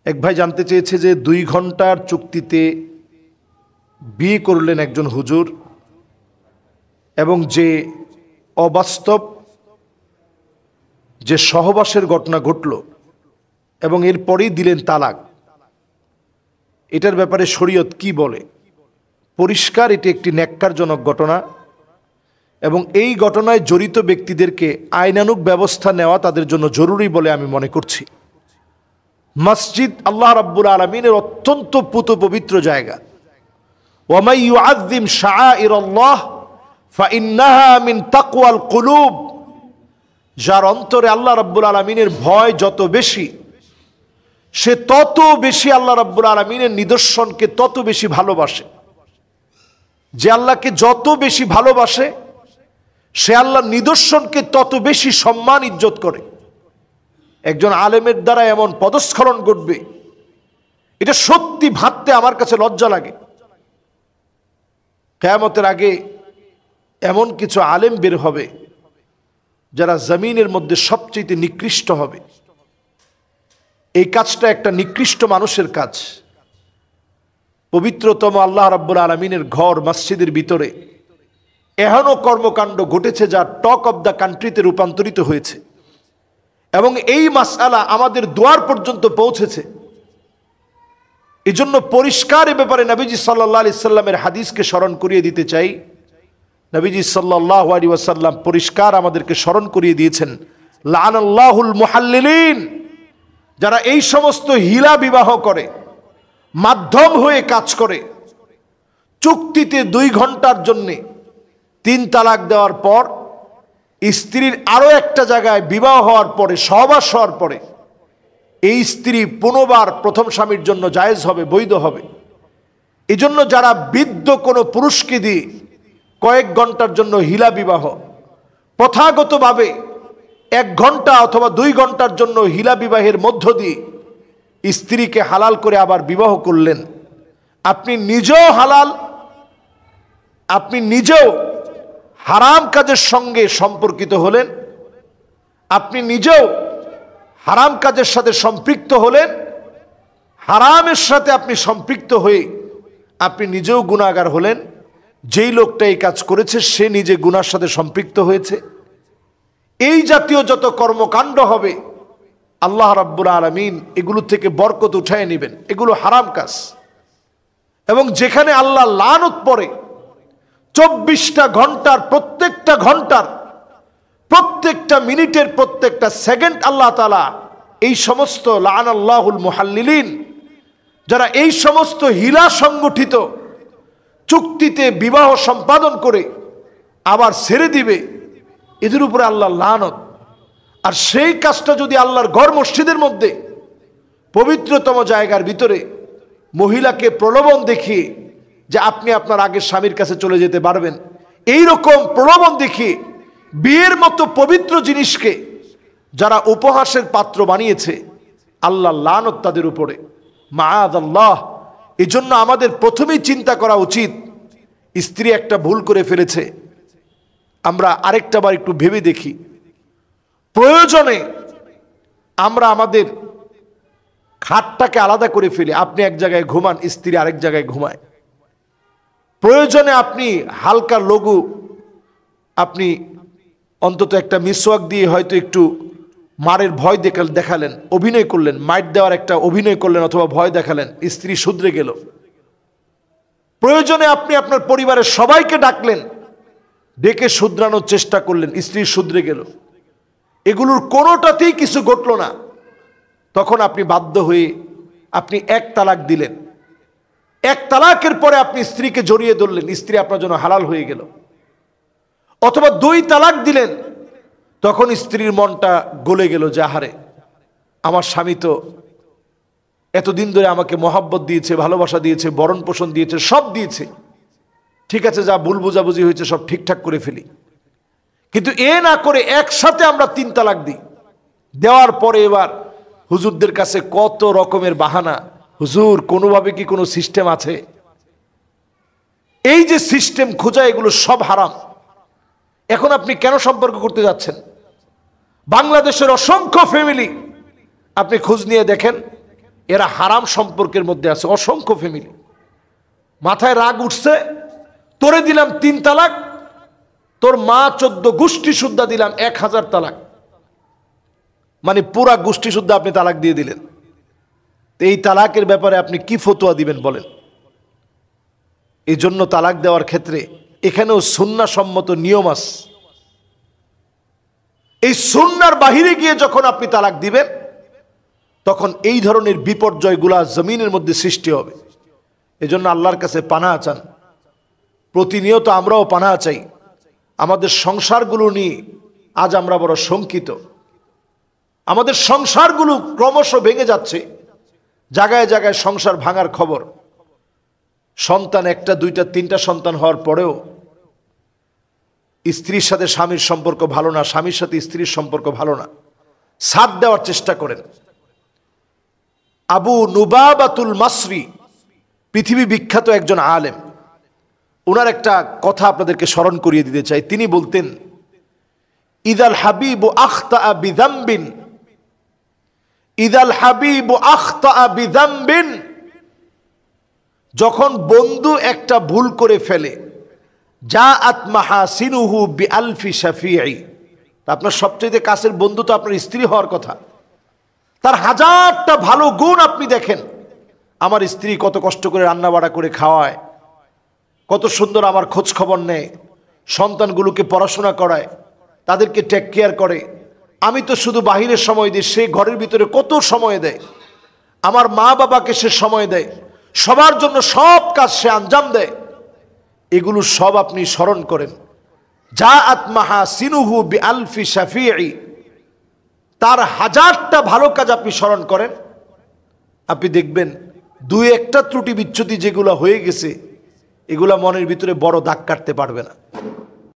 এক ভাই জানতে চেয়েছে যে 2 ঘন্টার চুক্তিতে বিয়ে করলেন একজন হুজুর এবং যে অবাস্তব যে সহবাসের ঘটনা ঘটল এবং এরপরেই দিলেন তালাক, এটার ব্যাপারে শরীয়ত কি বলে? পরিষ্কার এটি একটি ন্যাক্কারজনক ঘটনা এবং এই ঘটনায় জড়িত ব্যক্তিদেরকে আইনানুগ ব্যবস্থা নেওয়া তাদের জন্য জরুরি বলে আমি মনে করছি। মসজিদ আল্লাহ রাব্বুল আলামিনের অত্যন্ত পুত পবিত্র জায়গা। ওয়ামাই ইউআযযিম শাআইরাল্লাহ ফাইন্নাহা মিন তাকওয়াল কুলুব। যার অন্তরে আল্লাহ রাব্বুল আলামিনের ভয় যত বেশি, সে তত বেশি আল্লাহ রাব্বুল আলামিনের নিদর্শনকে তত বেশি ভালোবাসে। যে আল্লাহকে যত বেশি ভালোবাসে সে আল্লাহর নিদর্শনকে তত বেশি সম্মান ইজ্জত করে। একজন আলেমের দ্বারা এমন পদস্খলন ঘটবে, এটা সত্যি ভাবতে আমার কাছে লজ্জা লাগে। কিয়ামতের আগে এমন কিছু আলেম বের হবে যারা জমিনের মধ্যে সবচেয়ে নিকৃষ্ট হবে। এই কাজটা একটা নিকৃষ্ট মানুষের কাজ। পবিত্রতম আল্লাহ রাব্বুল আলামিনের ঘর মসজিদের ভিতরে এহেন কর্মকাণ্ড ঘটেছে যা টক অব দ্য কান্ট্রিতে রূপান্তরিত হয়েছে এবং এই মাসআলা আমাদের দুয়ার পর্যন্ত পৌঁছেছে। এজন্য পরিষ্কার এ ব্যাপারে নবীজি সাল্লাল্লাহু আলাইহি সাল্লামের হাদিসকে স্মরণ করিয়ে দিতে চাই। নবীজি সাল্লাল্লাহু আলাইহি ওয়াসাল্লাম পরিষ্কার আমাদেরকে স্মরণ করিয়ে দিয়েছেন, লানাল্লাহুল মুহাল্লিলিন, যারা এই সমস্ত হিলা বিবাহ করে, মাধ্যম হয়ে কাজ করে, চুক্তিতে 2 ঘন্টার জন্যে 3 তালাক দেওয়ার পর স্ত্রীর আরো একটা জায়গায় বিবাহ হওয়ার পরে, সহবাস হওয়ার পরে এই স্ত্রী পুনর্বার প্রথম স্বামীর জন্য জায়েজ হবে, বৈধ হবে। এজন্য যারা বৃদ্ধ কোনো পুরুষকে দিয়ে কয়েক ঘন্টার জন্য হিলা বিবাহ, প্রথাগতভাবে 1 ঘন্টা অথবা 2 ঘন্টার জন্য হিলা বিবাহের মধ্য দিয়ে স্ত্রীকে হালাল করে আবার বিবাহ করলেন, আপনি নিজেও হালাল, আপনি নিজেও হারাম কাজের সঙ্গে সম্পর্কিত হলেন, আপনি নিজেও হারাম কাজের সাথে সম্পৃক্ত হলেন, হারামের সাথে আপনি সম্পৃক্ত হয়ে আপনি নিজেও গুনাহগার হলেন। যেই লোকটা এই কাজ করেছে সে নিজে গুনার সাথে সম্পৃক্ত হয়েছে। এই জাতীয় যত কর্মকাণ্ড হবে আল্লাহ রাব্বুল আলামিন এগুলো থেকে বরকত উঠায় নেবেন। এগুলো হারাম কাজ এবং যেখানে আল্লাহ লানত পড়ে 24টা ঘন্টার প্রত্যেকটা ঘন্টার, প্রত্যেকটা মিনিটের, প্রত্যেকটা সেকেন্ড আল্লাহ তাআলা এই সমস্ত লানাল্লাহুল মুহাল্লিলিন, যারা এই সমস্ত হিলা সংগঠিত চুক্তিতে বিবাহ সম্পাদন করে আবার ছেড়ে দিবে, এদের উপরে আল্লাহর লানত। আর সেই কাজটা যদি আল্লাহর ঘর মসজিদের মধ্যে পবিত্রতম জায়গার ভিতরে মহিলাকে প্রলোভন দেখিয়ে যে আপনি আপনার আগের স্বামীর কাছে চলে যেতে পারবেন, এই রকম প্রলোভন দেখিয়ে বিয়ের মতো পবিত্র জিনিসকে যারা উপহাসের পাত্র বানিয়েছে, আল্লাহ লানত তাদের উপরে, মাআযাল্লাহ। এজন্য আমাদের প্রথমেই চিন্তা করা উচিত, স্ত্রী একটা ভুল করে ফেলেছে, আমরা আরেকটা বার একটু ভেবে দেখি। প্রয়োজনে আমরা আমাদের খাটটাকে আলাদা করে ফেলি। আপনি এক জায়গায় ঘুমান, স্ত্রী আরেক জায়গায় ঘুমায়। প্রয়োজনে আপনি হালকা লঘু, আপনি অন্তত একটা মিসওয়াক দিয়ে হয়তো একটু মারের ভয় দেখালেন, অভিনয় করলেন, মাইট দেওয়ার একটা অভিনয় করলেন অথবা ভয় দেখালেন, স্ত্রী শুধরে গেল। প্রয়োজনে আপনি আপনার পরিবারের সবাইকে ডাকলেন, ডেকে শুধরানোর চেষ্টা করলেন, স্ত্রী শুধরে গেল। এগুলোর কোনোটাতেই কিছু ঘটল না। তখন আপনি বাধ্য হয়ে আপনি 1 তালাক দিলেন। 1 তালাকের পরে আপনি স্ত্রীকে জড়িয়ে ধরলেন, স্ত্রী আপনার জন্য হালাল হয়ে গেল। অথবা 2 তালাক দিলেন, তখন স্ত্রীর মনটা গলে গেল যে আহারে, আমার স্বামী তো এতদিন ধরে আমাকে মহাব্বত দিয়েছে, ভালোবাসা দিয়েছে, বরণ পোষণ দিয়েছে, সব দিয়েছে, ঠিক আছে, যা ভুল বোঝাবুঝি হয়েছে সব ঠিকঠাক করে ফেলি। কিন্তু এ না করে একসাথে আমরা 3 তালাক দিই। দেওয়ার পরে এবার হুজুরদের কাছে কত রকমের বাহানা, হুজুর কোনোভাবে কি কোনো সিস্টেম আছে? এই যে সিস্টেম খোঁজা, এগুলো সব হারাম। এখন আপনি কেন সম্পর্ক করতে যাচ্ছেন? বাংলাদেশের অসংখ্য ফ্যামিলি আপনি খোঁজ নিয়ে দেখেন, এরা হারাম সম্পর্কের মধ্যে আছে, অসংখ্য ফ্যামিলি। মাথায় রাগ উঠছে, তোরে দিলাম 3 তালাক, তোর মা 14 গোষ্ঠী শুদ্ধা দিলাম 1000 তালাক, মানে পুরা গোষ্ঠী শুদ্ধা আপনি তালাক দিয়ে দিলেন। তো এই তালাকের ব্যাপারে আপনি কি ফতোয়া দিবেন বলেন? এই জন্য তালাক দেওয়ার ক্ষেত্রে এখানেও সুন্নাহসম্মত নিয়ম আছে। এই সুন্নাহর বাহিরে গিয়ে যখন আপনি তালাক দিবেন, তখন এই ধরনের বিপর্যয়গুলা জমিনের মধ্যে সৃষ্টি হবে। এজন্য আল্লাহর কাছে পানাহ চান। প্রতিনিয়ত আমরাও পানাহ চাই। আমাদের সংসারগুলো নিয়ে আজ আমরা বড় শঙ্কিত। আমাদের সংসারগুলো ক্রমশ ভেঙে যাচ্ছে। জায়গায় জায়গায় সংসার ভাঙার খবর। সন্তান 1টা 2টা 3টা সন্তান হওয়ার পরেও স্ত্রীর সাথে স্বামীর সম্পর্ক ভালো না, স্বামীর সাথে স্ত্রীর সম্পর্ক ভালো না। সাথ দেওয়ার চেষ্টা করেন। আবু নুবাবাতুল মাসরি পৃথিবী বিখ্যাত একজন আলেম। ওনার একটা কথা আপনাদেরকে স্মরণ করিয়ে দিতে চাই। তিনি বলতেন, ইদাল হাবিবু আখতা বিযামবিন, ইদাল হাবিবু আখতা বিযামবিন, যখন বন্ধু একটা ভুল করে ফেলে, জাআত মাহাসিনুহু বিআলফি শাফিঈ, আপনার সবচেয়ে কাছের বন্ধু তো আপনার স্ত্রী হওয়ার কথা, তার 1000টা ভালো গুণ আপনি দেখেন। আমার স্ত্রী কত কষ্ট করে রান্না বাড়া করে খাওয়ায়, কত সুন্দর আমার খোঁজ খবর নেয়, সন্তানগুলোকে পড়াশোনা করায়, তাদেরকে টেক কেয়ার করে। আমি তো শুধু বাহিরের সময় দিই, সে ঘরের ভিতরে কত সময় দেয়। আমার মা বাবাকে সে সময় দেয়, সবার জন্য সব কাজ সে আঞ্জাম দেয়। এগুলো সব আপনি স্মরণ করেন। জাআত মাহাসিনুহু বিআলফি শাফিঈ, তার 1000টা ভালো কাজ আপনি স্মরণ করেন। আপনি দেখবেন 2-1টা ত্রুটি বিচ্যুতি যেগুলো হয়ে গেছে, এগুলা মনের ভিতরে বড় দাগ কাটতে পারবে না।